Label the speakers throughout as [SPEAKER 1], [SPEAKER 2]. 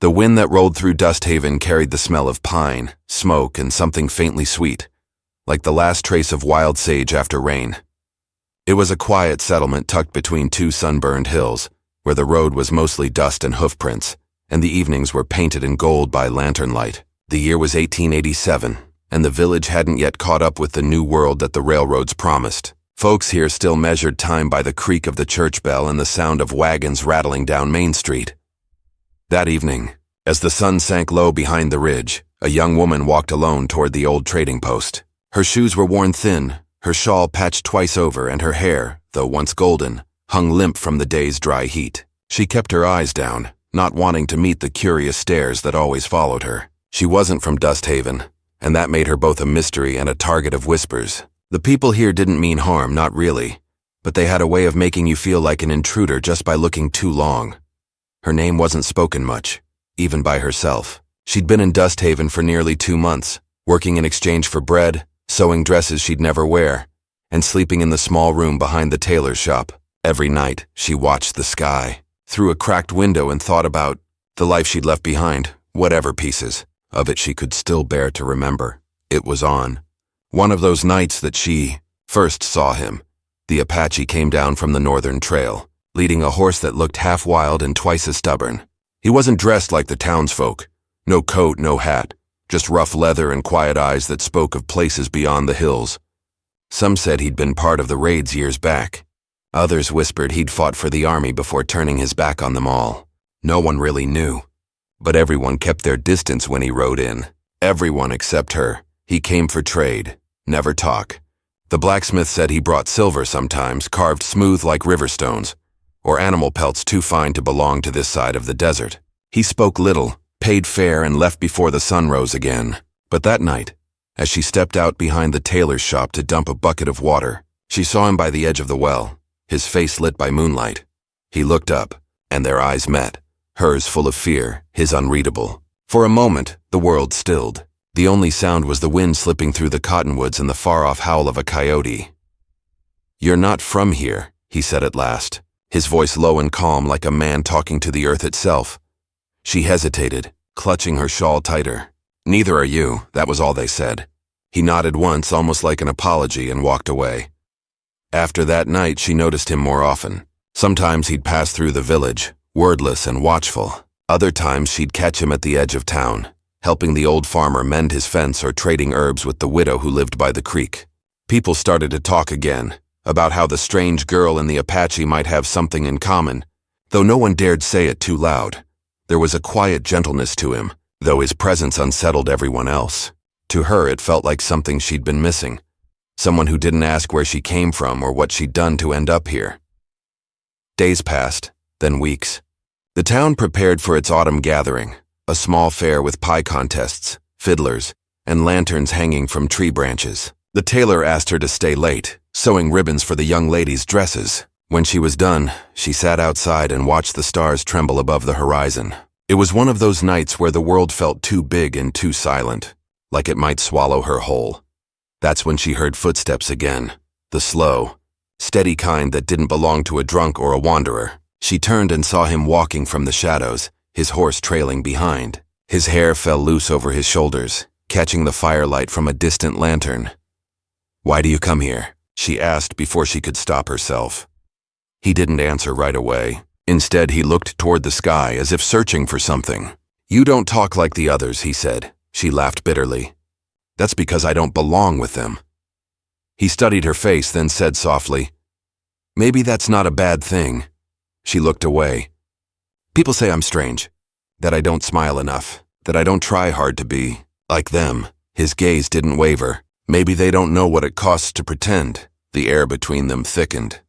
[SPEAKER 1] The wind that rolled through Dust Haven carried the smell of pine, smoke, and something faintly sweet, like the last trace of wild sage after rain. It was a quiet settlement tucked between two sunburned hills, where the road was mostly dust and hoofprints, and the evenings were painted in gold by lantern light. The year was 1887, and the village hadn't yet caught up with the new world that the railroads promised. Folks here still measured time by the creak of the church bell and the sound of wagons rattling down Main Street. That evening, as the sun sank low behind the ridge, a young woman walked alone toward the old trading post. Her shoes were worn thin, her shawl patched twice over, and her hair, though once golden, hung limp from the day's dry heat. She kept her eyes down, not wanting to meet the curious stares that always followed her. She wasn't from Dust Haven, and that made her both a mystery and a target of whispers. The people here didn't mean harm, not really, but they had a way of making you feel like an intruder just by looking too long. Her name wasn't spoken much, even by herself. She'd been in Dust Haven for nearly 2 months, working in exchange for bread, sewing dresses she'd never wear, and sleeping in the small room behind the tailor's shop. Every night, she watched the sky through a cracked window and thought about the life she'd left behind, whatever pieces of it she could still bear to remember. It was on one of those nights that she first saw him. The Apache came down from the northern trail, leading a horse that looked half wild and twice as stubborn. He wasn't dressed like the townsfolk. No coat, no hat, just rough leather and quiet eyes that spoke of places beyond the hills. Some said he'd been part of the raids years back. Others whispered he'd fought for the army before turning his back on them all. No one really knew, but everyone kept their distance when he rode in. Everyone except her. He came for trade, never talk. The blacksmith said he brought silver sometimes, carved smooth like river stones, or animal pelts too fine to belong to this side of the desert. He spoke little, paid fair, and left before the sun rose again. But that night, as she stepped out behind the tailor's shop to dump a bucket of water, she saw him by the edge of the well, his face lit by moonlight. He looked up, and their eyes met, hers full of fear, his unreadable. For a moment, the world stilled. The only sound was the wind slipping through the cottonwoods and the far-off howl of a coyote. "You're not from here," he said at last, his voice low and calm like a man talking to the earth itself. She hesitated, clutching her shawl tighter. "Neither are you," that was all they said. He nodded once, almost like an apology, and walked away. After that night, she noticed him more often. Sometimes he'd pass through the village, wordless and watchful. Other times she'd catch him at the edge of town, helping the old farmer mend his fence or trading herbs with the widow who lived by the creek. People started to talk again, about how the strange girl and the Apache might have something in common, though no one dared say it too loud. There was a quiet gentleness to him, though his presence unsettled everyone else. To her, it felt like something she'd been missing, someone who didn't ask where she came from or what she'd done to end up here. Days passed, then weeks. The town prepared for its autumn gathering, a small fair with pie contests, fiddlers, and lanterns hanging from tree branches. The tailor asked her to stay late, sewing ribbons for the young ladies' dresses. When she was done, she sat outside and watched the stars tremble above the horizon. It was one of those nights where the world felt too big and too silent, like it might swallow her whole. That's when she heard footsteps again, the slow, steady kind that didn't belong to a drunk or a wanderer. She turned and saw him walking from the shadows, his horse trailing behind. His hair fell loose over his shoulders, catching the firelight from a distant lantern. "Why do you come here?" she asked before she could stop herself. He didn't answer right away. Instead, he looked toward the sky as if searching for something. "You don't talk like the others," he said. She laughed bitterly. "That's because I don't belong with them." He studied her face, then said softly, "Maybe that's not a bad thing." She looked away. "People say I'm strange, that I don't smile enough, that I don't try hard to be like them." His gaze didn't waver. "Maybe they don't know what it costs to pretend." The air between them thickened.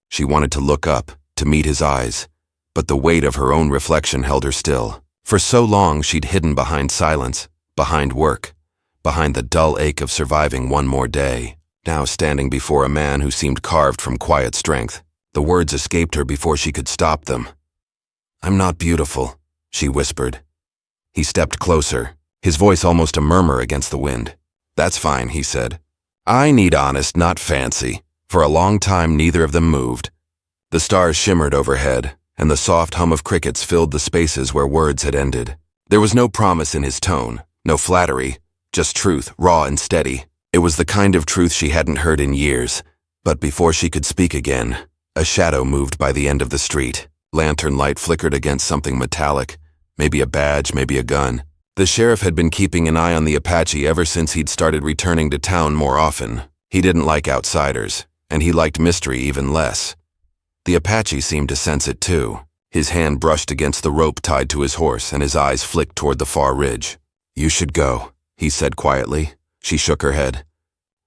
[SPEAKER 1] She wanted to look up, to meet his eyes, but the weight of her own reflection held her still. For so long she'd hidden behind silence, behind work, behind the dull ache of surviving one more day. Now standing before a man who seemed carved from quiet strength, the words escaped her before she could stop them. "I'm not beautiful," she whispered. He stepped closer, his voice almost a murmur against the wind. "That's fine," he said. "I need honest, not fancy." For a long time, neither of them moved. The stars shimmered overhead, and the soft hum of crickets filled the spaces where words had ended. There was no promise in his tone, no flattery, just truth, raw and steady. It was the kind of truth she hadn't heard in years. But before she could speak again, a shadow moved by the end of the street. Lantern light flickered against something metallic, maybe a badge, maybe a gun. The sheriff had been keeping an eye on the Apache ever since he'd started returning to town more often. He didn't like outsiders, and he liked mystery even less. The Apache seemed to sense it too. His hand brushed against the rope tied to his horse, and his eyes flicked toward the far ridge. "You should go," he said quietly. She shook her head.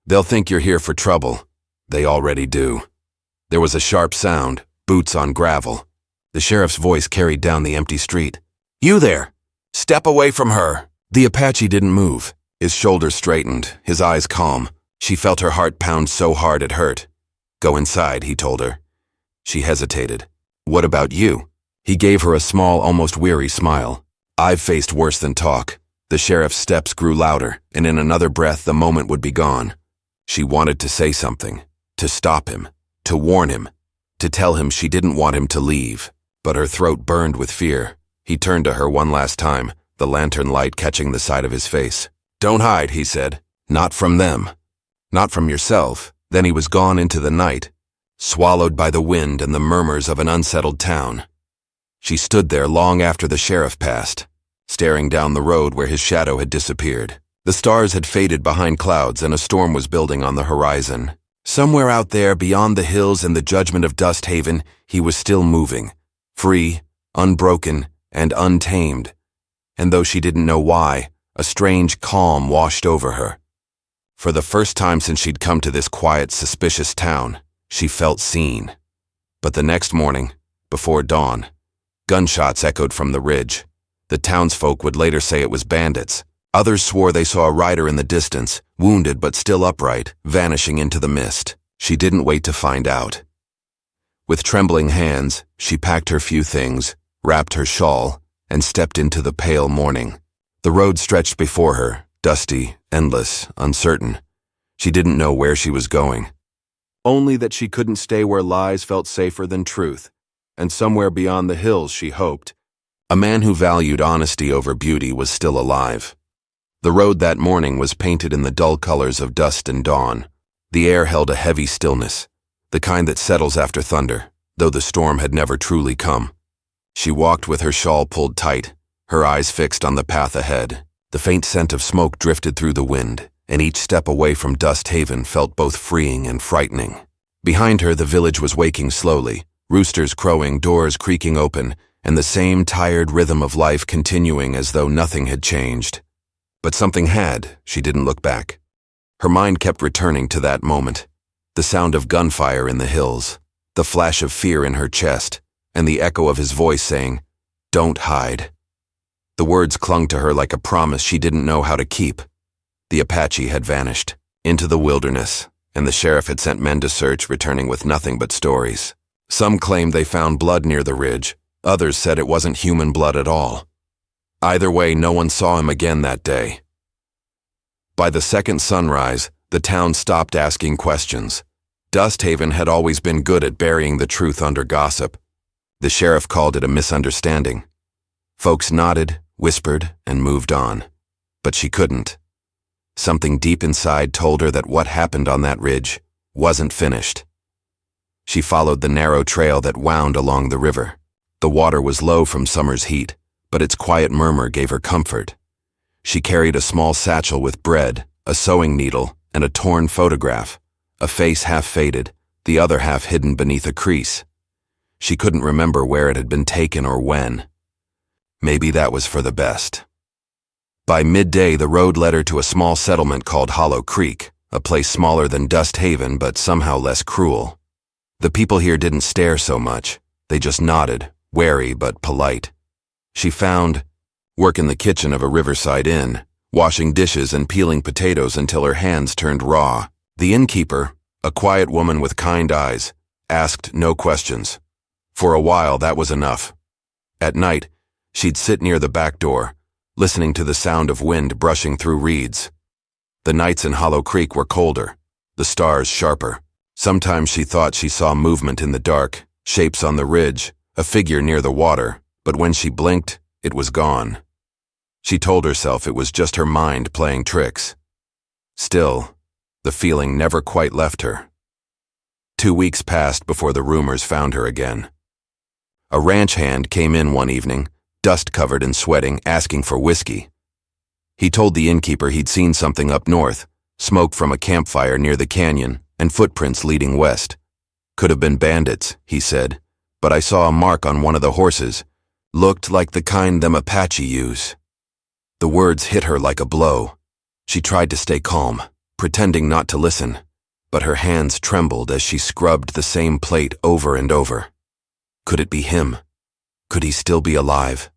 [SPEAKER 1] "They'll think you're here for trouble. They already do." There was a sharp sound, boots on gravel. The sheriff's voice carried down the empty street. "You there! Step away from her!" The Apache didn't move. His shoulders straightened, his eyes calm. She felt her heart pound so hard it hurt. "Go inside," he told her. She hesitated. "What about you?" He gave her a small, almost weary smile. "I've faced worse than talk." The sheriff's steps grew louder, and in another breath the moment would be gone. She wanted to say something, to stop him, to warn him, to tell him she didn't want him to leave. But her throat burned with fear. He turned to her one last time, the lantern light catching the side of his face. "Don't hide," he said. "Not from them. Not from yourself." Then he was gone into the night, swallowed by the wind and the murmurs of an unsettled town. She stood there long after the sheriff passed, staring down the road where his shadow had disappeared. The stars had faded behind clouds and a storm was building on the horizon. Somewhere out there beyond the hills and the judgment of Dust Haven, he was still moving, free, unbroken, and untamed. And though she didn't know why, a strange calm washed over her. For the first time since she'd come to this quiet, suspicious town, she felt seen. But the next morning, before dawn, gunshots echoed from the ridge. The townsfolk would later say it was bandits. Others swore they saw a rider in the distance, wounded but still upright, vanishing into the mist. She didn't wait to find out. With trembling hands, she packed her few things, wrapped her shawl, and stepped into the pale morning. The road stretched before her, dusty, endless, uncertain. She didn't know where she was going. Only that she couldn't stay where lies felt safer than truth, and somewhere beyond the hills, she hoped, a man who valued honesty over beauty was still alive. The road that morning was painted in the dull colors of dust and dawn. The air held a heavy stillness, the kind that settles after thunder, though the storm had never truly come. She walked with her shawl pulled tight, her eyes fixed on the path ahead. The faint scent of smoke drifted through the wind, and each step away from Dust Haven felt both freeing and frightening. Behind her, the village was waking slowly, roosters crowing, doors creaking open, and the same tired rhythm of life continuing as though nothing had changed. But something had. She didn't look back. Her mind kept returning to that moment. The sound of gunfire in the hills, the flash of fear in her chest, and the echo of his voice saying, "Don't hide." The words clung to her like a promise she didn't know how to keep. The Apache had vanished into the wilderness, and the sheriff had sent men to search, returning with nothing but stories. Some claimed they found blood near the ridge. Others said it wasn't human blood at all. Either way, no one saw him again that day. By the second sunrise, the town stopped asking questions. Dust Haven had always been good at burying the truth under gossip. The sheriff called it a misunderstanding. Folks nodded, whispered, and moved on. But she couldn't. Something deep inside told her that what happened on that ridge wasn't finished. She followed the narrow trail that wound along the river. The water was low from summer's heat, but its quiet murmur gave her comfort. She carried a small satchel with bread, a sewing needle, and a torn photograph, a face half faded, the other half hidden beneath a crease. She couldn't remember where it had been taken or when. Maybe that was for the best. By midday, the road led her to a small settlement called Hollow Creek, a place smaller than Dust Haven but somehow less cruel. The people here didn't stare so much. They just nodded, wary but polite. She found work in the kitchen of a riverside inn, washing dishes and peeling potatoes until her hands turned raw. The innkeeper, a quiet woman with kind eyes, asked no questions. For a while, that was enough. At night, she'd sit near the back door, listening to the sound of wind brushing through reeds. The nights in Hollow Creek were colder, the stars sharper. Sometimes she thought she saw movement in the dark, shapes on the ridge, a figure near the water, but when she blinked, it was gone. She told herself it was just her mind playing tricks. Still, the feeling never quite left her. 2 weeks passed before the rumors found her again. A ranch hand came in one evening, dust-covered and sweating, asking for whiskey. He told the innkeeper he'd seen something up north, smoke from a campfire near the canyon and footprints leading west. Could have been bandits, he said, but I saw a mark on one of the horses. Looked like the kind them Apache use. The words hit her like a blow. She tried to stay calm, pretending not to listen, but her hands trembled as she scrubbed the same plate over and over. Could it be him? Could he still be alive?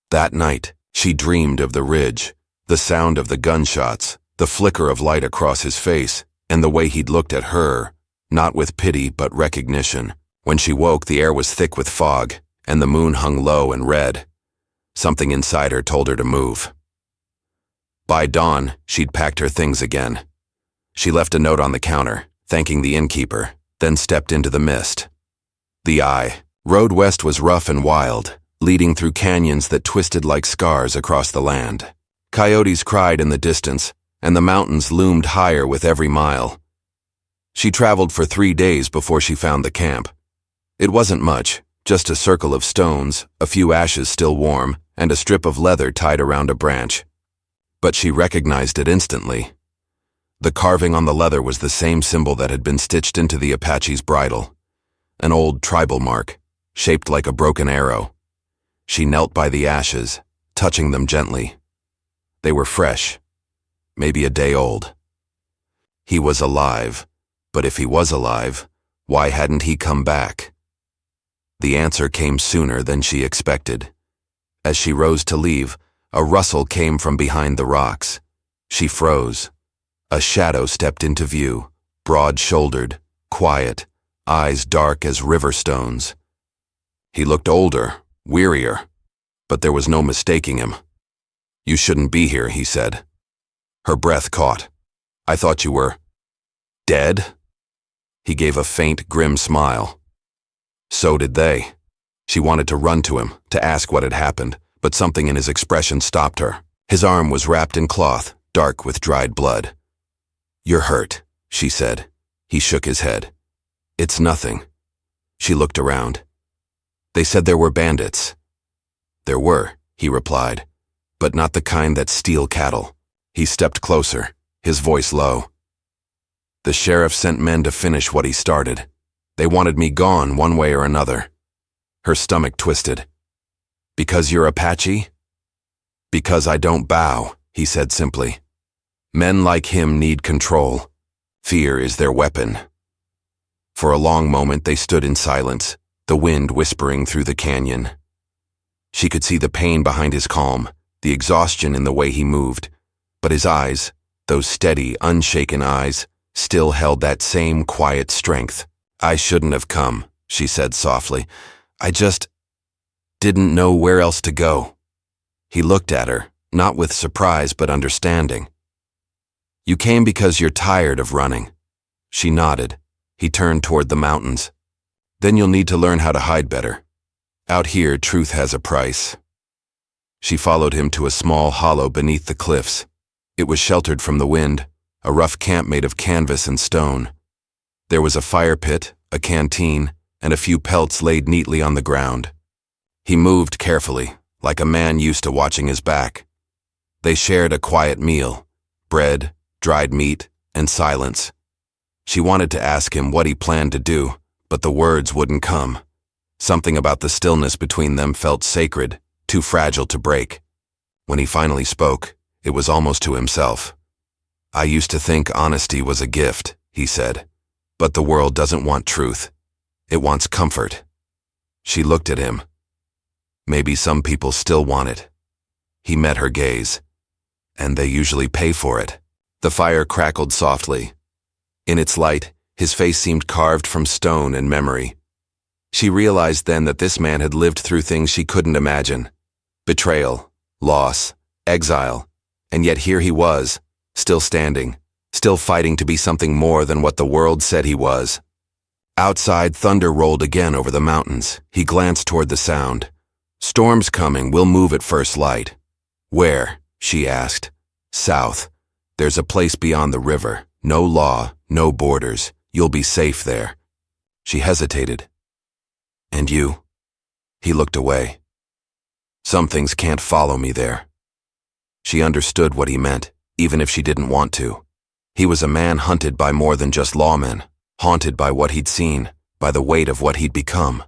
[SPEAKER 1] That night, she dreamed of the ridge, the sound of the gunshots, the flicker of light across his face, and the way he'd looked at her, not with pity but recognition. When she woke, the air was thick with fog, and the moon hung low and red. Something inside her told her to move. By dawn, she'd packed her things again. She left a note on the counter, thanking the innkeeper, then stepped into the mist. The road west was rough and wild, leading through canyons that twisted like scars across the land. Coyotes cried in the distance, and the mountains loomed higher with every mile. She traveled for 3 days before she found the camp. It wasn't much, just a circle of stones, a few ashes still warm, and a strip of leather tied around a branch. But she recognized it instantly. The carving on the leather was the same symbol that had been stitched into the Apache's bridle, an old tribal mark, shaped like a broken arrow. She knelt by the ashes, touching them gently. They were fresh, maybe a day old. He was alive, but if he was alive, why hadn't he come back? The answer came sooner than she expected. As she rose to leave, a rustle came from behind the rocks. She froze. A shadow stepped into view, broad-shouldered, quiet, eyes dark as river stones. He looked older, wearier, but there was no mistaking him. "You shouldn't be here," he said. Her breath caught. "I thought you were dead?" He gave a faint, grim smile. So did they. She wanted to run to him, to ask what had happened, but something in his expression stopped her. His arm was wrapped in cloth, dark with dried blood. "You're hurt," she said. He shook his head. "It's nothing." She looked around. "They said there were bandits." "There were," he replied, "but not the kind that steal cattle." He stepped closer, his voice low. "The sheriff sent men to finish what he started. They wanted me gone one way or another." Her stomach twisted. "Because you're Apache?" "Because I don't bow," he said simply. "Men like him need control. Fear is their weapon." For a long moment they stood in silence, the wind whispering through the canyon. She could see the pain behind his calm, the exhaustion in the way he moved, but his eyes, those steady, unshaken eyes, still held that same quiet strength. "I shouldn't have come," she said softly. "I just didn't know where else to go." He looked at her, not with surprise but understanding. "You came because you're tired of running." She nodded. He turned toward the mountains. "Then you'll need to learn how to hide better. Out here, truth has a price." She followed him to a small hollow beneath the cliffs. It was sheltered from the wind, a rough camp made of canvas and stone. There was a fire pit, a canteen, and a few pelts laid neatly on the ground. He moved carefully, like a man used to watching his back. They shared a quiet meal, bread, dried meat, and silence. She wanted to ask him what he planned to do, but the words wouldn't come. Something about the stillness between them felt sacred, too fragile to break. When he finally spoke, it was almost to himself. "I used to think honesty was a gift," he said. "But the world doesn't want truth. It wants comfort." She looked at him. "Maybe some people still want it." He met her gaze. "And they usually pay for it." The fire crackled softly. In its light, his face seemed carved from stone and memory. She realized then that this man had lived through things she couldn't imagine. Betrayal, loss, exile, and yet here he was, still standing, still fighting to be something more than what the world said he was. Outside, thunder rolled again over the mountains. He glanced toward the sound. "Storm's coming, we'll move at first light." "Where?" she asked. "South. There's a place beyond the river. No law, no borders. You'll be safe there." She hesitated. "And you?" He looked away. "Some things can't follow me there." She understood what he meant, even if she didn't want to. He was a man hunted by more than just lawmen, haunted by what he'd seen, by the weight of what he'd become.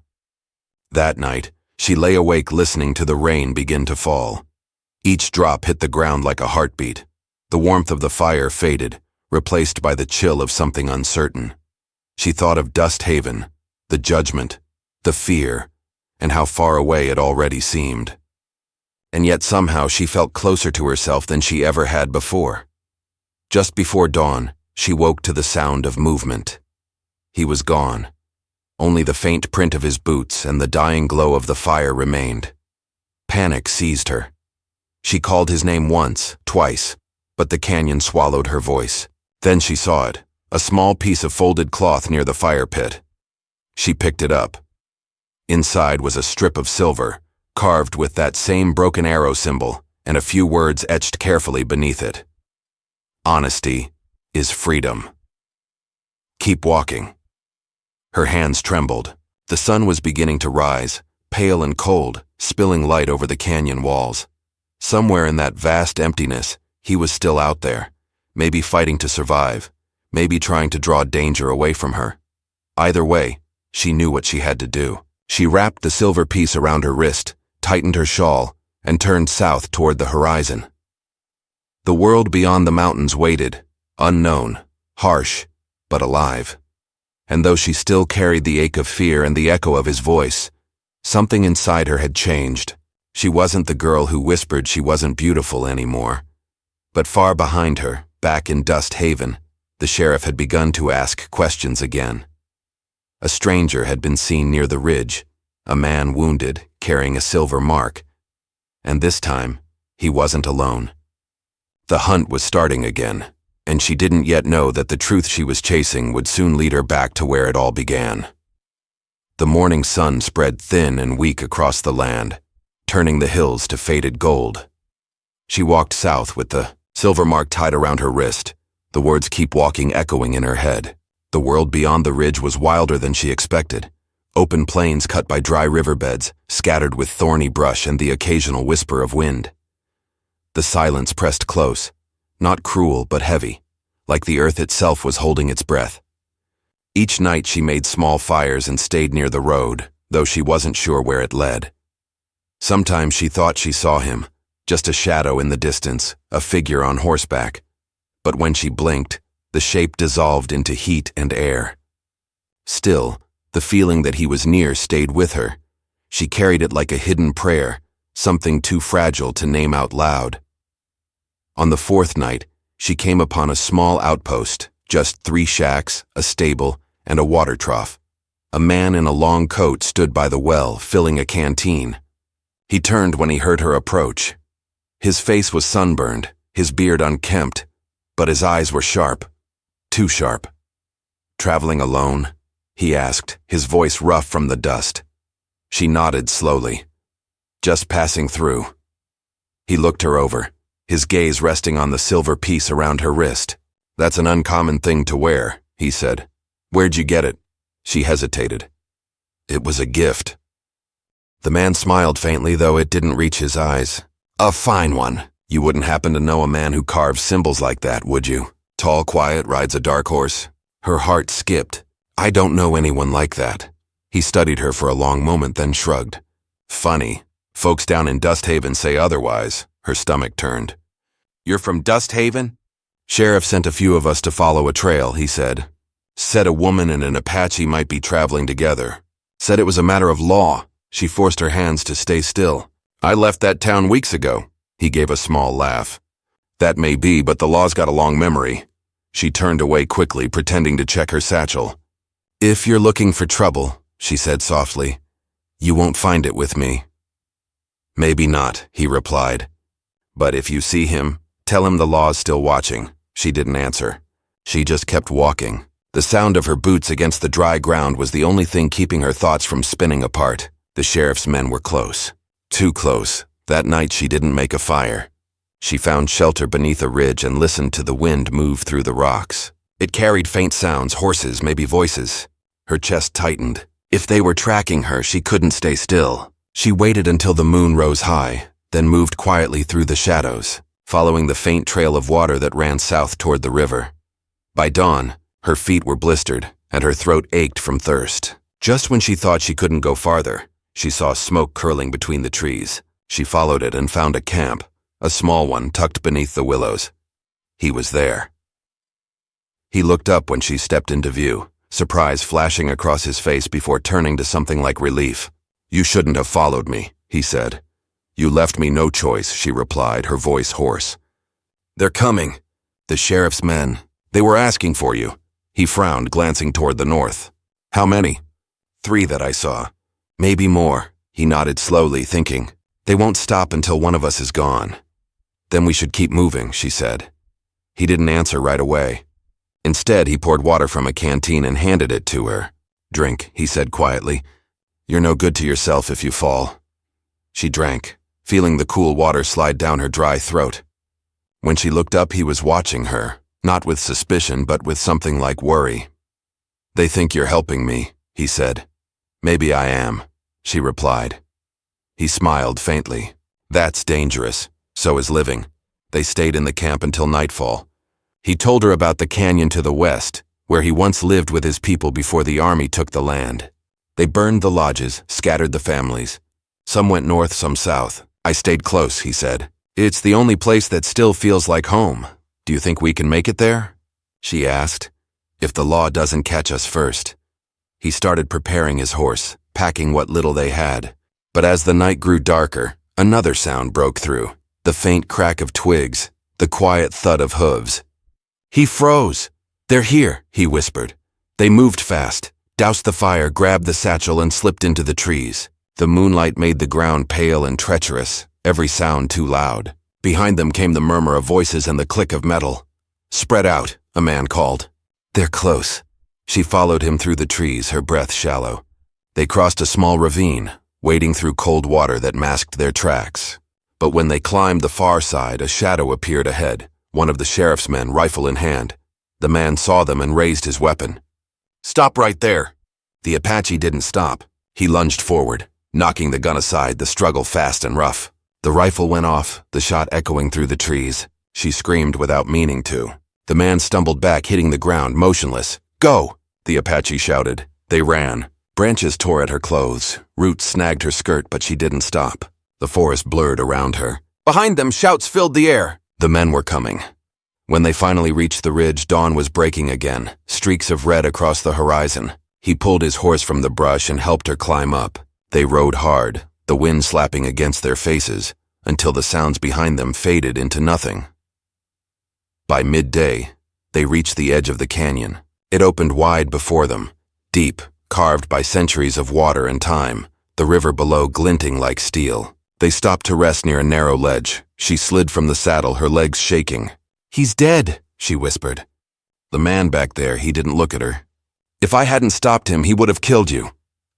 [SPEAKER 1] That night, she lay awake listening to the rain begin to fall. Each drop hit the ground like a heartbeat. The warmth of the fire faded, replaced by the chill of something uncertain. She thought of Dust Haven, the judgment, the fear, and how far away it already seemed. And yet somehow she felt closer to herself than she ever had before. Just before dawn, she woke to the sound of movement. He was gone. Only the faint print of his boots and the dying glow of the fire remained. Panic seized her. She called his name once, twice, but the canyon swallowed her voice. Then she saw it, a small piece of folded cloth near the fire pit. She picked it up. Inside was a strip of silver, carved with that same broken arrow symbol, and a few words etched carefully beneath it. "Honesty is freedom. Keep walking." Her hands trembled. The sun was beginning to rise, pale and cold, spilling light over the canyon walls. Somewhere in that vast emptiness, he was still out there, maybe fighting to survive, maybe trying to draw danger away from her. Either way, she knew what she had to do. She wrapped the silver piece around her wrist, tightened her shawl, and turned south toward the horizon. The world beyond the mountains waited, unknown, harsh, but alive. And though she still carried the ache of fear and the echo of his voice, something inside her had changed. She wasn't the girl who whispered she wasn't beautiful anymore. But far behind her, back in Dust Haven, the sheriff had begun to ask questions again. A stranger had been seen near the ridge, a man wounded, carrying a silver mark. And this time, he wasn't alone. The hunt was starting again, and she didn't yet know that the truth she was chasing would soon lead her back to where it all began. The morning sun spread thin and weak across the land, turning the hills to faded gold. She walked south with the silver mark tied around her wrist, the words "keep walking" echoing in her head. The world beyond the ridge was wilder than she expected. Open plains cut by dry riverbeds, scattered with thorny brush and the occasional whisper of wind. The silence pressed close, not cruel but heavy, like the earth itself was holding its breath. Each night she made small fires and stayed near the road, though she wasn't sure where it led. Sometimes she thought she saw him, just a shadow in the distance, a figure on horseback. But when she blinked, the shape dissolved into heat and air. Still, the feeling that he was near stayed with her. She carried it like a hidden prayer, something too fragile to name out loud. On the fourth night, she came upon a small outpost, just 3 shacks, a stable, and a water trough. A man in a long coat stood by the well, filling a canteen. He turned when he heard her approach. His face was sunburned, his beard unkempt, but his eyes were sharp, too sharp. "Traveling alone?" he asked, his voice rough from the dust. She nodded slowly. "Just passing through." He looked her over, his gaze resting on the silver piece around her wrist. "That's an uncommon thing to wear," he said. "Where'd you get it?" She hesitated. "It was a gift." The man smiled faintly, though it didn't reach his eyes. "A fine one. You wouldn't happen to know a man who carves symbols like that, would you? Tall, quiet, rides a dark horse." Her heart skipped. "I don't know anyone like that." He studied her for a long moment, then shrugged. "Funny. Folks down in Dust Haven say otherwise." Her stomach turned. "You're from Dust Haven?" "Sheriff sent a few of us to follow a trail," he said. "Said a woman and an Apache might be traveling together. Said it was a matter of law." She forced her hands to stay still. "I left that town weeks ago." He gave a small laugh. "That may be, but the law's got a long memory." She turned away quickly, pretending to check her satchel. "If you're looking for trouble," she said softly, "you won't find it with me." "Maybe not," he replied. "But if you see him, tell him the law's still watching." She didn't answer. She just kept walking. The sound of her boots against the dry ground was the only thing keeping her thoughts from spinning apart. The sheriff's men were close. Too close. That night she didn't make a fire. She found shelter beneath a ridge and listened to the wind move through the rocks. It carried faint sounds, horses, maybe voices. Her chest tightened. If they were tracking her, she couldn't stay still. She waited until the moon rose high, then moved quietly through the shadows, following the faint trail of water that ran south toward the river. By dawn, her feet were blistered, and her throat ached from thirst. Just when she thought she couldn't go farther, she saw smoke curling between the trees. She followed it and found a camp, a small one tucked beneath the willows. He was there. He looked up when she stepped into view, surprise flashing across his face before turning to something like relief. "You shouldn't have followed me," he said. "You left me no choice," she replied, her voice hoarse. "They're coming. The sheriff's men. They were asking for you." He frowned, glancing toward the north. "How many?" "3 that I saw. Maybe more." He nodded slowly, thinking. "They won't stop until one of us is gone." "Then we should keep moving," she said. He didn't answer right away. Instead, he poured water from a canteen and handed it to her. "Drink," he said quietly. "You're no good to yourself if you fall." She drank, feeling the cool water slide down her dry throat. When she looked up, he was watching her, not with suspicion, but with something like worry. "They think you're helping me," he said. "Maybe I am," she replied. He smiled faintly. "That's dangerous. So is living." They stayed in the camp until nightfall. He told her about the canyon to the west, where he once lived with his people before the army took the land. They burned the lodges, scattered the families. Some went north, some south. "I stayed close," he said. "It's the only place that still feels like home. Do you think we can make it there?" She asked. "If the law doesn't catch us first." He started preparing his horse, packing what little they had. But as the night grew darker, another sound broke through. The faint crack of twigs, the quiet thud of hooves. He froze. "They're here," he whispered. They moved fast, doused the fire, grabbed the satchel, and slipped into the trees. The moonlight made the ground pale and treacherous, every sound too loud. Behind them came the murmur of voices and the click of metal. "Spread out," a man called. "They're close." She followed him through the trees, her breath shallow. They crossed a small ravine, wading through cold water that masked their tracks. But when they climbed the far side, a shadow appeared ahead, one of the sheriff's men, rifle in hand. The man saw them and raised his weapon. "Stop right there." The Apache didn't stop. He lunged forward, knocking the gun aside, the struggle fast and rough. The rifle went off, the shot echoing through the trees. She screamed without meaning to. The man stumbled back, hitting the ground, motionless. "Go!" the Apache shouted. They ran. Branches tore at her clothes. Roots snagged her skirt, but she didn't stop. The forest blurred around her. Behind them, shouts filled the air. The men were coming. When they finally reached the ridge, dawn was breaking again, streaks of red across the horizon. He pulled his horse from the brush and helped her climb up. They rode hard, the wind slapping against their faces, until the sounds behind them faded into nothing. By midday, they reached the edge of the canyon. It opened wide before them, deep, carved by centuries of water and time, the river below glinting like steel. They stopped to rest near a narrow ledge. She slid from the saddle, her legs shaking. "He's dead," she whispered. "The man back there," he didn't look at her. "If I hadn't stopped him, he would have killed you."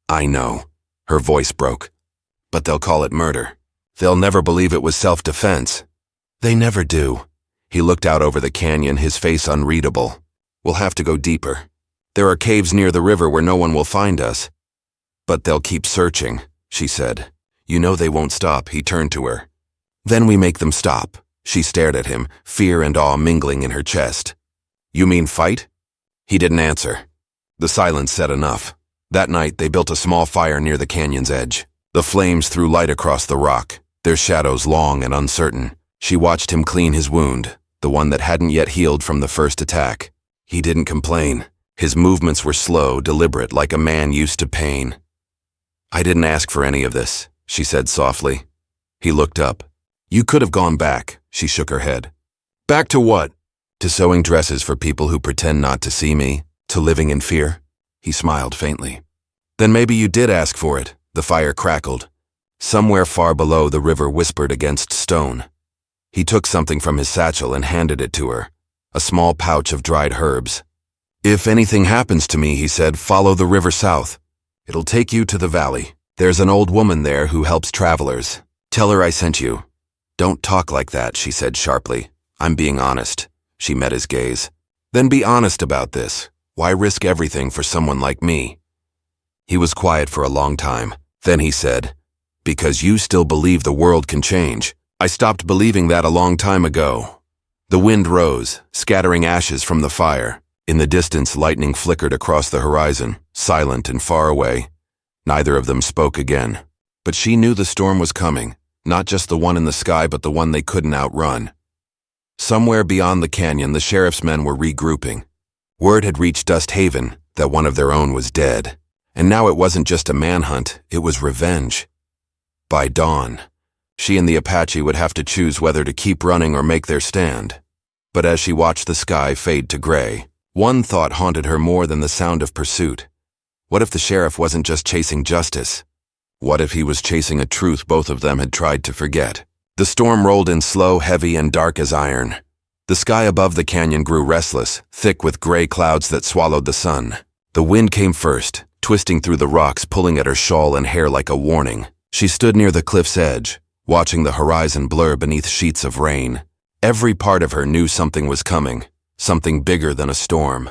[SPEAKER 1] "I know." Her voice broke. "But they'll call it murder. They'll never believe it was self-defense." "They never do." He looked out over the canyon, his face unreadable. "We'll have to go deeper. There are caves near the river where no one will find us." "But they'll keep searching," she said. "You know they won't stop," he turned to her. "Then we make them stop." She stared at him, fear and awe mingling in her chest. "You mean fight?" He didn't answer. The silence said enough. That night, they built a small fire near the canyon's edge. The flames threw light across the rock, their shadows long and uncertain. She watched him clean his wound, the one that hadn't yet healed from the first attack. He didn't complain. His movements were slow, deliberate, like a man used to pain. "I didn't ask for any of this," she said softly. He looked up. "You could have gone back," she shook her head. "Back to what?" "To sewing dresses for people who pretend not to see me, to living in fear." He smiled faintly. "Then maybe you did ask for it." The fire crackled. Somewhere far below, the river whispered against stone. He took something from his satchel and handed it to her, a small pouch of dried herbs. "If anything happens to me," he said, "follow the river south. It'll take you to the valley. There's an old woman there who helps travelers. Tell her I sent you." Don't talk like that, she said sharply. I'm being honest. She met his gaze. Then be honest about this. Why risk everything for someone like me? He was quiet for a long time. Then he said, because you still believe the world can change. I stopped believing that a long time ago. The wind rose, scattering ashes from the fire. In the distance, lightning flickered across the horizon, silent and far away. Neither of them spoke again. But she knew the storm was coming, not just the one in the sky, but the one they couldn't outrun. Somewhere beyond the canyon, the sheriff's men were regrouping. Word had reached Dust Haven that one of their own was dead. And now it wasn't just a manhunt, it was revenge. By dawn, she and the Apache would have to choose whether to keep running or make their stand. But as she watched the sky fade to gray, one thought haunted her more than the sound of pursuit. What if the sheriff wasn't just chasing justice? What if he was chasing a truth both of them had tried to forget? The storm rolled in slow, heavy, and dark as iron. The sky above the canyon grew restless, thick with gray clouds that swallowed the sun. The wind came first, twisting through the rocks, pulling at her shawl and hair like a warning. She stood near the cliff's edge, watching the horizon blur beneath sheets of rain. Every part of her knew something was coming, something bigger than a storm.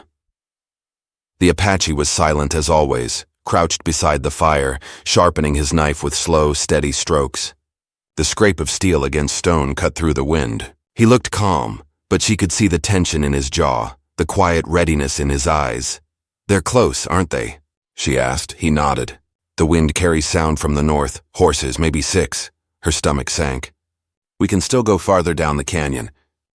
[SPEAKER 1] The Apache was silent as always, crouched beside the fire, sharpening his knife with slow, steady strokes. The scrape of steel against stone cut through the wind. He looked calm, but she could see the tension in his jaw, the quiet readiness in his eyes. They're close, aren't they? She asked. He nodded. The wind carries sound from the north, horses, maybe 6. Her stomach sank. We can still go farther down the canyon.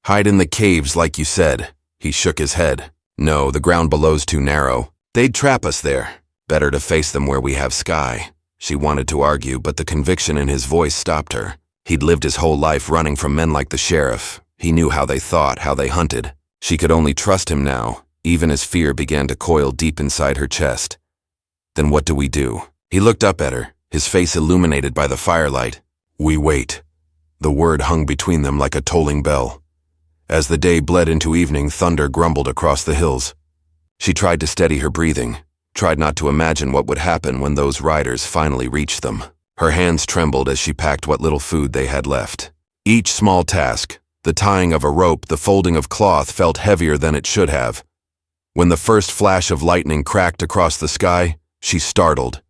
[SPEAKER 1] Hide in the caves like you said. He shook his head. No, the ground below's too narrow. They'd trap us there. Better to face them where we have sky. She wanted to argue, but the conviction in his voice stopped her. He'd lived his whole life running from men like the sheriff. He knew how they thought, how they hunted. She could only trust him now, even as fear began to coil deep inside her chest. Then what do we do? He looked up at her, his face illuminated by the firelight. We wait. The word hung between them like a tolling bell. As the day bled into evening, thunder grumbled across the hills. She tried to steady her breathing, tried not to imagine what would happen when those riders finally reached them. Her hands trembled as she packed what little food they had left. Each small task, the tying of a rope, the folding of cloth, felt heavier than it should have. When the first flash of lightning cracked across the sky, she startled.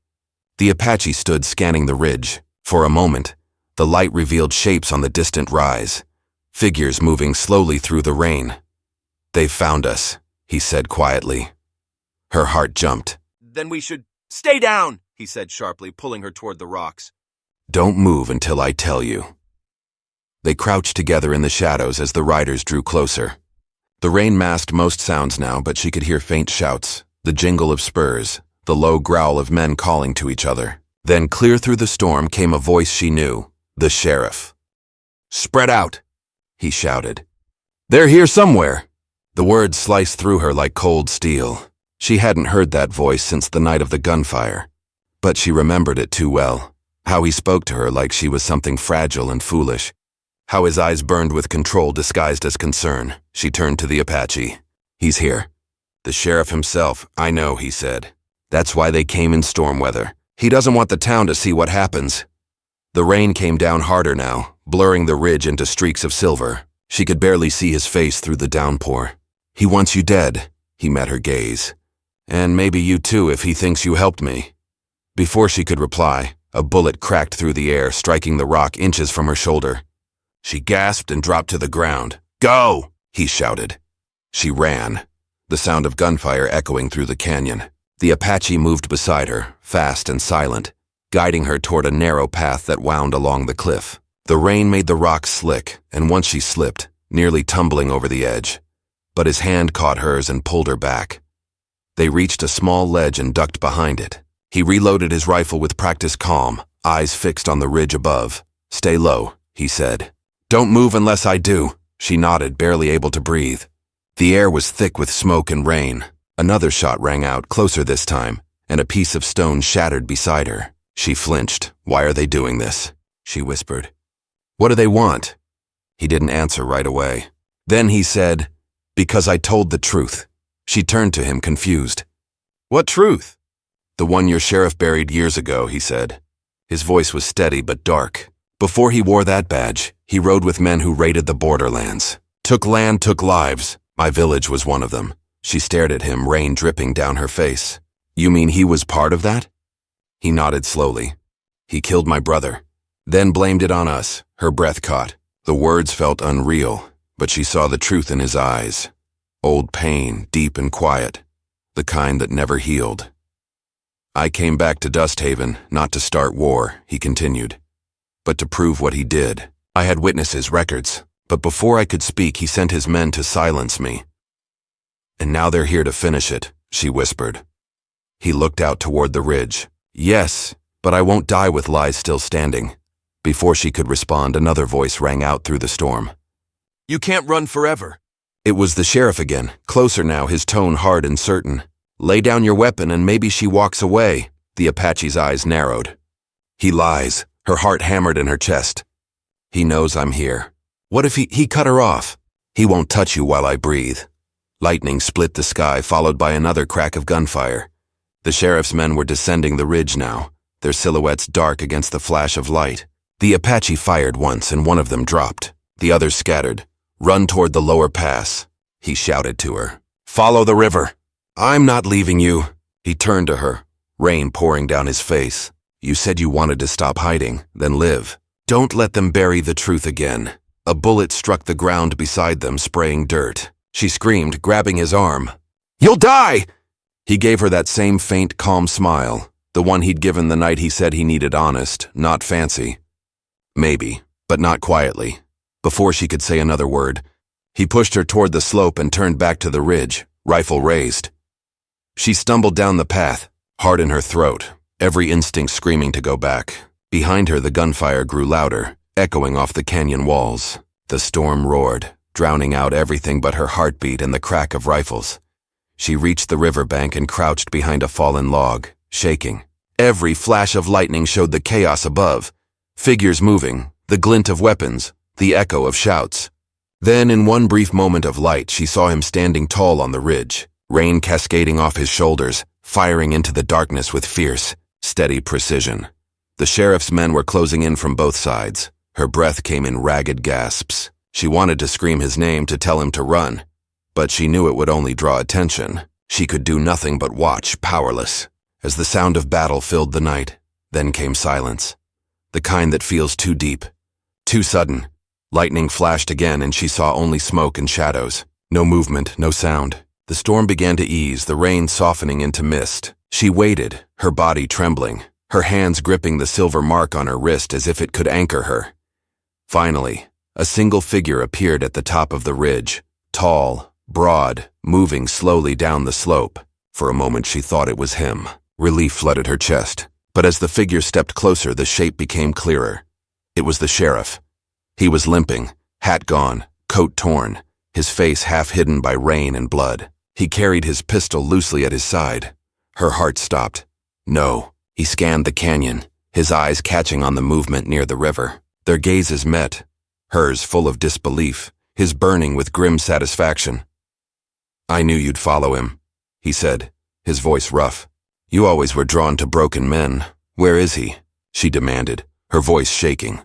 [SPEAKER 1] The Apache stood scanning the ridge. For a moment, the light revealed shapes on the distant rise, figures moving slowly through the rain. They've found us, he said quietly. Her heart jumped. Then we should stay down, he said sharply, pulling her toward the rocks. Don't move until I tell you. They crouched together in the shadows as the riders drew closer. The rain masked most sounds now, but she could hear faint shouts, the jingle of spurs, the low growl of men calling to each other. Then clear through the storm came a voice she knew, the sheriff. Spread out, he shouted. They're here somewhere. The words sliced through her like cold steel. She hadn't heard that voice since the night of the gunfire, but she remembered it too well. How he spoke to her like she was something fragile and foolish. How his eyes burned with control disguised as concern. She turned to the Apache. He's here. The sheriff himself, I know, he said. That's why they came in storm weather. He doesn't want the town to see what happens. The rain came down harder now, blurring the ridge into streaks of silver. She could barely see his face through the downpour. He wants you dead, he met her gaze. And maybe you too if he thinks you helped me. Before she could reply, a bullet cracked through the air, striking the rock inches from her shoulder. She gasped and dropped to the ground. Go, he shouted. She ran, the sound of gunfire echoing through the canyon. The Apache moved beside her, fast and silent, guiding her toward a narrow path that wound along the cliff. The rain made the rocks slick, and once she slipped, nearly tumbling over the edge. But his hand caught hers and pulled her back. They reached a small ledge and ducked behind it. He reloaded his rifle with practiced calm, eyes fixed on the ridge above. Stay low, he said. Don't move unless I do. She nodded, barely able to breathe. The air was thick with smoke and rain. Another shot rang out, closer this time, and a piece of stone shattered beside her. She flinched. Why are they doing this? She whispered. What do they want? He didn't answer right away. Then he said, because I told the truth. She turned to him, confused. What truth? The one your sheriff buried years ago, he said. His voice was steady but dark. Before he wore that badge, he rode with men who raided the borderlands. Took land, took lives. My village was one of them. She stared at him, rain dripping down her face. You mean he was part of that? He nodded slowly. He killed my brother. Then blamed it on us. Her breath caught. The words felt unreal, but she saw the truth in his eyes. Old pain, deep and quiet. The kind that never healed. I came back to Dusthaven, not to start war, he continued, but to prove what he did. I had witnesses, records, but before I could speak, he sent his men to silence me. And now they're here to finish it, she whispered. He looked out toward the ridge. Yes, but I won't die with lies still standing. Before she could respond, another voice rang out through the storm. You can't run forever. It was the sheriff again, closer now, his tone hard and certain. Lay down your weapon and maybe she walks away. The Apache's eyes narrowed. He lies, her heart hammered in her chest. He knows I'm here. What if he cut her off? He won't touch you while I breathe. Lightning split the sky, followed by another crack of gunfire. The sheriff's men were descending the ridge now, their silhouettes dark against the flash of light. The Apache fired once and one of them dropped. The others scattered. Run toward the lower pass, he shouted to her. Follow the river. I'm not leaving you. He turned to her, rain pouring down his face. You said you wanted to stop hiding, then live. Don't let them bury the truth again. A bullet struck the ground beside them, spraying dirt. She screamed, grabbing his arm. You'll die! He gave her that same faint, calm smile, the one he'd given the night he said he needed honest, not fancy. Maybe, but not quietly. Before she could say another word, he pushed her toward the slope and turned back to the ridge, rifle raised. She stumbled down the path, heart in her throat, every instinct screaming to go back. Behind her, the gunfire grew louder, echoing off the canyon walls. The storm roared, drowning out everything but her heartbeat and the crack of rifles. She reached the riverbank and crouched behind a fallen log, shaking. Every flash of lightning showed the chaos above. Figures moving, the glint of weapons, the echo of shouts. Then, in one brief moment of light, she saw him standing tall on the ridge, rain cascading off his shoulders, firing into the darkness with fierce, steady precision. The sheriff's men were closing in from both sides. Her breath came in ragged gasps. She wanted to scream his name to tell him to run, but she knew it would only draw attention. She could do nothing but watch, powerless, as the sound of battle filled the night. Then came silence, the kind that feels too deep, too sudden. Lightning flashed again and she saw only smoke and shadows. No movement, no sound. The storm began to ease, the rain softening into mist. She waited, her body trembling, her hands gripping the silver mark on her wrist as if it could anchor her. Finally, a single figure appeared at the top of the ridge, tall, broad, moving slowly down the slope. For a moment she thought it was him. Relief flooded her chest. But as the figure stepped closer, the shape became clearer. It was the sheriff. He was limping, hat gone, coat torn, his face half hidden by rain and blood. He carried his pistol loosely at his side. Her heart stopped. No. He scanned the canyon, his eyes catching on the movement near the river. Their gazes met, hers full of disbelief, his burning with grim satisfaction. I knew you'd follow him, he said, his voice rough. You always were drawn to broken men. Where is he? She demanded, her voice shaking.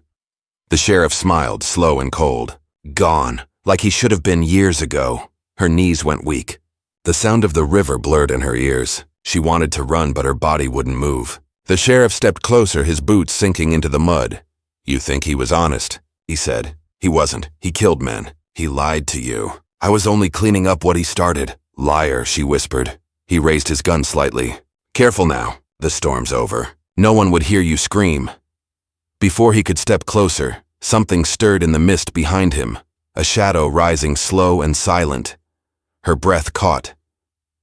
[SPEAKER 1] The sheriff smiled, slow and cold. Gone, like he should have been years ago. Her knees went weak. The sound of the river blurred in her ears. She wanted to run, but her body wouldn't move. The sheriff stepped closer, his boots sinking into the mud. You think he was honest, he said. He wasn't. He killed men. He lied to you. I was only cleaning up what he started. Liar, she whispered. He raised his gun slightly. Careful now. The storm's over. No one would hear you scream. Before he could step closer, something stirred in the mist behind him, a shadow rising slow and silent. Her breath caught.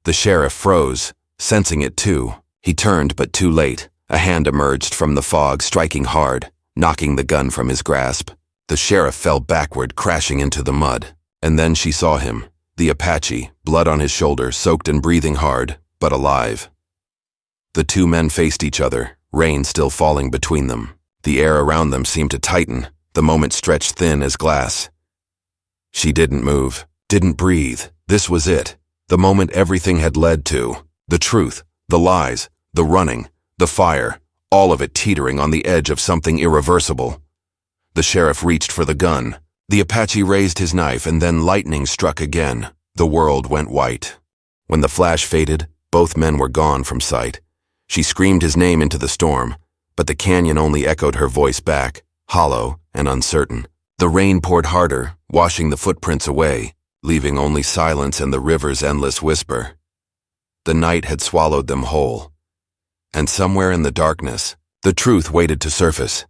[SPEAKER 1] The sheriff froze, sensing it too. He turned, but too late. A hand emerged from the fog, striking hard, knocking the gun from his grasp. The sheriff fell backward, crashing into the mud. And then she saw him, the Apache, blood on his shoulder, soaked and breathing hard, but alive. The two men faced each other, rain still falling between them. The air around them seemed to tighten, the moment stretched thin as glass. She didn't move, didn't breathe. This was it. The moment everything had led to. The truth, the lies, the running, the fire, all of it teetering on the edge of something irreversible. The sheriff reached for the gun. The Apache raised his knife, and then lightning struck again. The world went white. When the flash faded, both men were gone from sight. She screamed his name into the storm, but the canyon only echoed her voice back, hollow and uncertain. The rain poured harder, washing the footprints away, leaving only silence and the river's endless whisper. The night had swallowed them whole. And somewhere in the darkness, the truth waited to surface.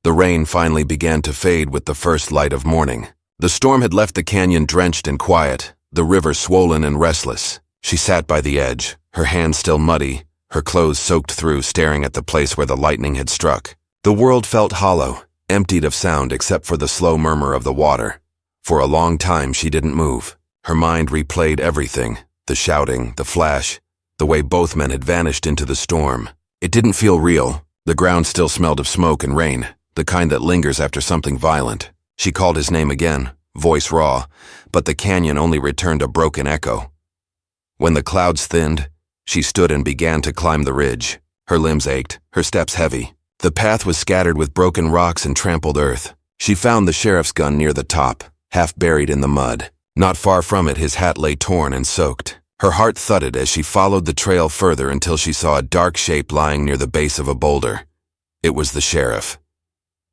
[SPEAKER 1] The rain finally began to fade with the first light of morning. The storm had left the canyon drenched and quiet, the river swollen and restless. She sat by the edge, her hands still muddy, her clothes soaked through, staring at the place where the lightning had struck. The world felt hollow, emptied of sound except for the slow murmur of the water. For a long time she didn't move. Her mind replayed everything, the shouting, the flash, the way both men had vanished into the storm. It didn't feel real. The ground still smelled of smoke and rain, the kind that lingers after something violent. She called his name again, voice raw, but the canyon only returned a broken echo. When the clouds thinned, she stood and began to climb the ridge. Her limbs ached, her steps heavy. The path was scattered with broken rocks and trampled earth. She found the sheriff's gun near the top, half buried in the mud. Not far from it, his hat lay torn and soaked. Her heart thudded as she followed the trail further until she saw a dark shape lying near the base of a boulder. It was the sheriff.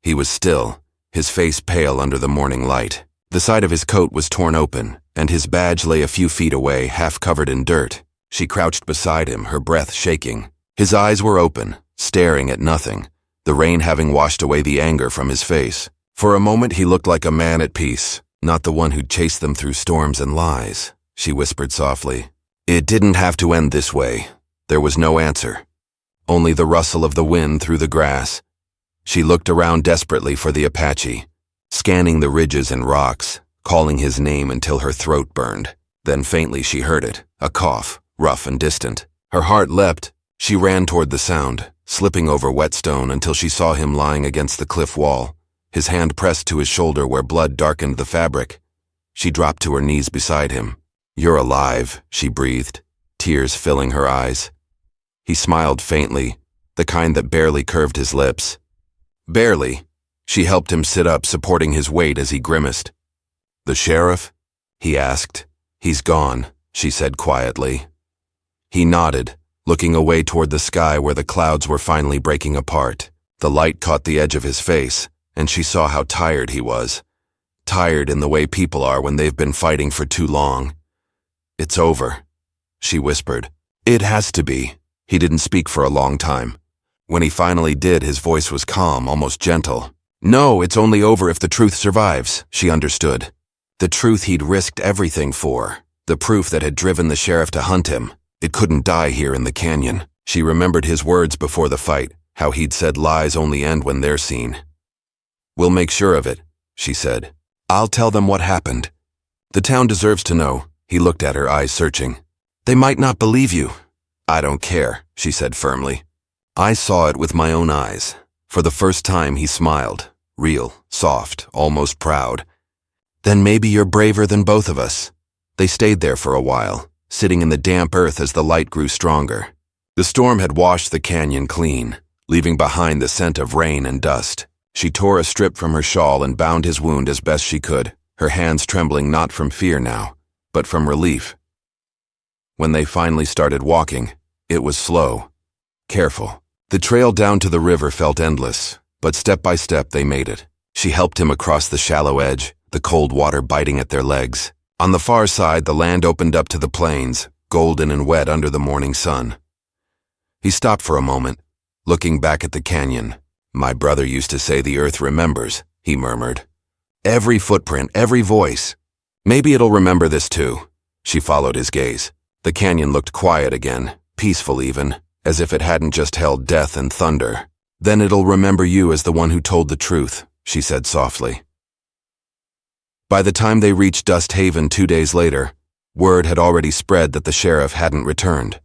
[SPEAKER 1] He was still, his face pale under the morning light. The side of his coat was torn open, and his badge lay a few feet away, half covered in dirt. She crouched beside him, her breath shaking. His eyes were open, staring at nothing, the rain having washed away the anger from his face. For a moment he looked like a man at peace, not the one who'd chased them through storms and lies. She whispered softly. It didn't have to end this way. There was no answer. Only the rustle of the wind through the grass. She looked around desperately for the Apache, scanning the ridges and rocks, calling his name until her throat burned. Then faintly she heard it, a cough, rough and distant. Her heart leapt. She ran toward the sound, slipping over wet stone until she saw him lying against the cliff wall, his hand pressed to his shoulder where blood darkened the fabric. She dropped to her knees beside him. You're alive, she breathed, tears filling her eyes. He smiled faintly, the kind that barely curved his lips. Barely. She helped him sit up, supporting his weight as he grimaced. The sheriff? He asked. He's gone, she said quietly. He nodded, looking away toward the sky where the clouds were finally breaking apart. The light caught the edge of his face, and she saw how tired he was. Tired in the way people are when they've been fighting for too long. It's over, she whispered. It has to be. He didn't speak for a long time. When he finally did, his voice was calm, almost gentle. No, it's only over if the truth survives, she understood. The truth he'd risked everything for. The proof that had driven the sheriff to hunt him. It couldn't die here in the canyon. She remembered his words before the fight, how he'd said lies only end when they're seen. We'll make sure of it, she said. I'll tell them what happened. The town deserves to know. He looked at her, eyes searching. They might not believe you. I don't care, she said firmly. I saw it with my own eyes. For the first time he smiled, real, soft, almost proud. Then maybe you're braver than both of us. They stayed there for a while, sitting in the damp earth as the light grew stronger. The storm had washed the canyon clean, leaving behind the scent of rain and dust. She tore a strip from her shawl and bound his wound as best she could, her hands trembling not from fear now, but from relief. When they finally started walking, it was slow, careful. The trail down to the river felt endless, but step by step they made it. She helped him across the shallow edge, the cold water biting at their legs. On the far side, the land opened up to the plains, golden and wet under the morning sun. He stopped for a moment, looking back at the canyon. My brother used to say the earth remembers, he murmured. Every footprint, every voice. Maybe it'll remember this too. She followed his gaze. The canyon looked quiet again, peaceful even, as if it hadn't just held death and thunder. Then it'll remember you as the one who told the truth, she said softly. By the time they reached Dust Haven 2 days later, word had already spread that the sheriff hadn't returned.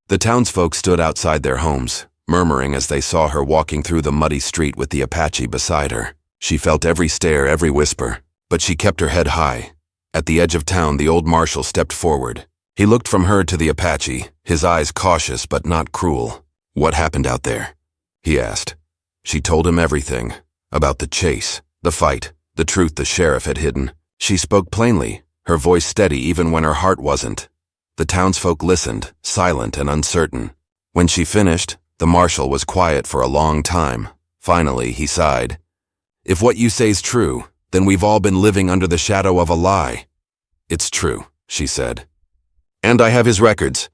[SPEAKER 1] The townsfolk stood outside their homes, murmuring as they saw her walking through the muddy street with the Apache beside her. She felt every stare, every whisper, but she kept her head high. At the edge of town, the old marshal stepped forward. He looked from her to the Apache, his eyes cautious but not cruel. What happened out there? He asked. She told him everything, about the chase, The fight, the truth the sheriff had hidden. She spoke plainly, her voice steady even when her heart wasn't. The townsfolk listened, silent and uncertain. When she finished, the marshal was quiet for a long time. Finally, he sighed. "If what you say's true, then we've all been living under the shadow of a lie." "It's true," she said. "And I have his records,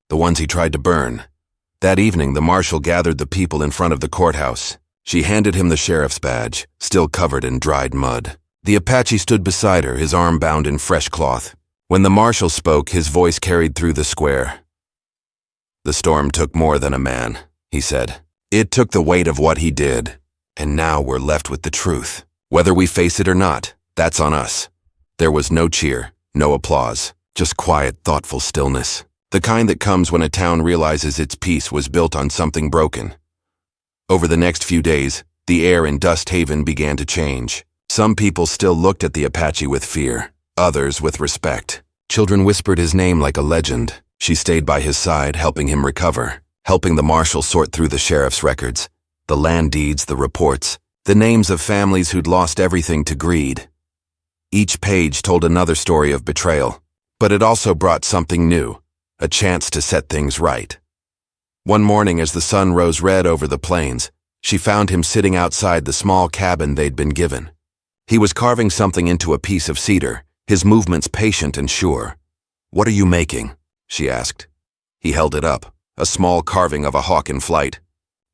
[SPEAKER 1] the ones he tried to burn." That evening, the marshal gathered the people in front of the courthouse. She handed him the sheriff's badge, still covered in dried mud. The Apache stood beside her, his arm bound in fresh cloth. When the marshal spoke, his voice carried through the square. "The storm took more than a man," he said. "It took the weight of what he did, and now we're left with the truth. Whether we face it or not, that's on us." There was no cheer, no applause, just quiet, thoughtful stillness. The kind that comes when a town realizes its peace was built on something broken. Over the next few days, the air in Dust Haven began to change. Some people still looked at the Apache with fear, others with respect. Children whispered his name like a legend. She stayed by his side, helping him recover, helping the marshal sort through the sheriff's records, the land deeds, the reports, the names of families who'd lost everything to greed. Each page told another story of betrayal, but it also brought something new, a chance to set things right. One morning, as the sun rose red over the plains, she found him sitting outside the small cabin they'd been given. He was carving something into a piece of cedar, his movements patient and sure. "What are you making?" she asked. He held it up, a small carving of a hawk in flight.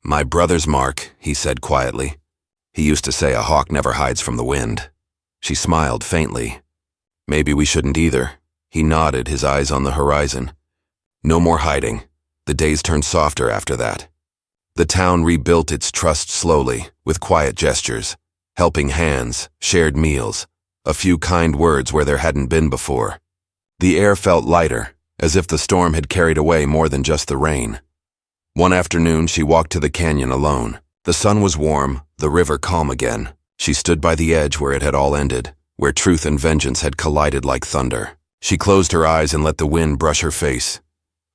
[SPEAKER 1] "My brother's mark," he said quietly. He used to say a hawk never hides from the wind. She smiled faintly. "Maybe we shouldn't either." He nodded, his eyes on the horizon. "No more hiding." The days turned softer after that. The town rebuilt its trust slowly, with quiet gestures, helping hands, shared meals, a few kind words where there hadn't been before. The air felt lighter, as if the storm had carried away more than just the rain. One afternoon, she walked to the canyon alone. The sun was warm, the river calm again. She stood by the edge where it had all ended, where truth and vengeance had collided like thunder. She closed her eyes and let the wind brush her face.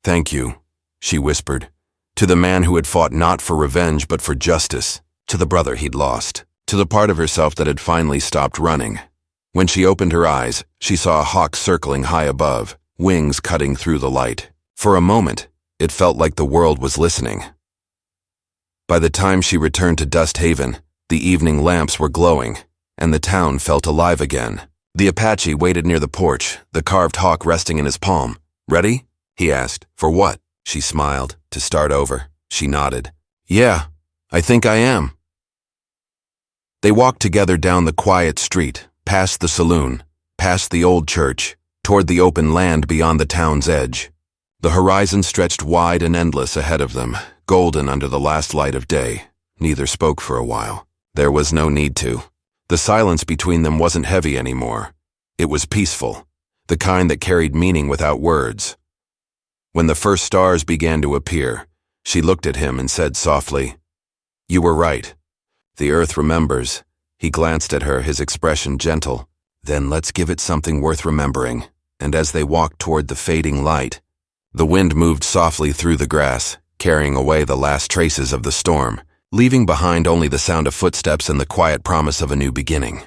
[SPEAKER 1] "Thank you," she whispered, to the man who had fought not for revenge but for justice, to the brother he'd lost, to the part of herself that had finally stopped running. When she opened her eyes, she saw a hawk circling high above, wings cutting through the light. For a moment, it felt like the world was listening. By the time she returned to Dust Haven, the evening lamps were glowing, and the town felt alive again. The Apache waited near the porch, the carved hawk resting in his palm. "Ready?" he asked. "For what?" She smiled. "To start over." She nodded. "Yeah, I think I am." They walked together down the quiet street, past the saloon, past the old church, toward the open land beyond the town's edge. The horizon stretched wide and endless ahead of them, golden under the last light of day. Neither spoke for a while. There was no need to. The silence between them wasn't heavy anymore. It was peaceful, the kind that carried meaning without words. When the first stars began to appear, she looked at him and said softly, "You were right. The earth remembers." He glanced at her, his expression gentle. "Then let's give it something worth remembering." And as they walked toward the fading light, the wind moved softly through the grass, carrying away the last traces of the storm, leaving behind only the sound of footsteps and the quiet promise of a new beginning.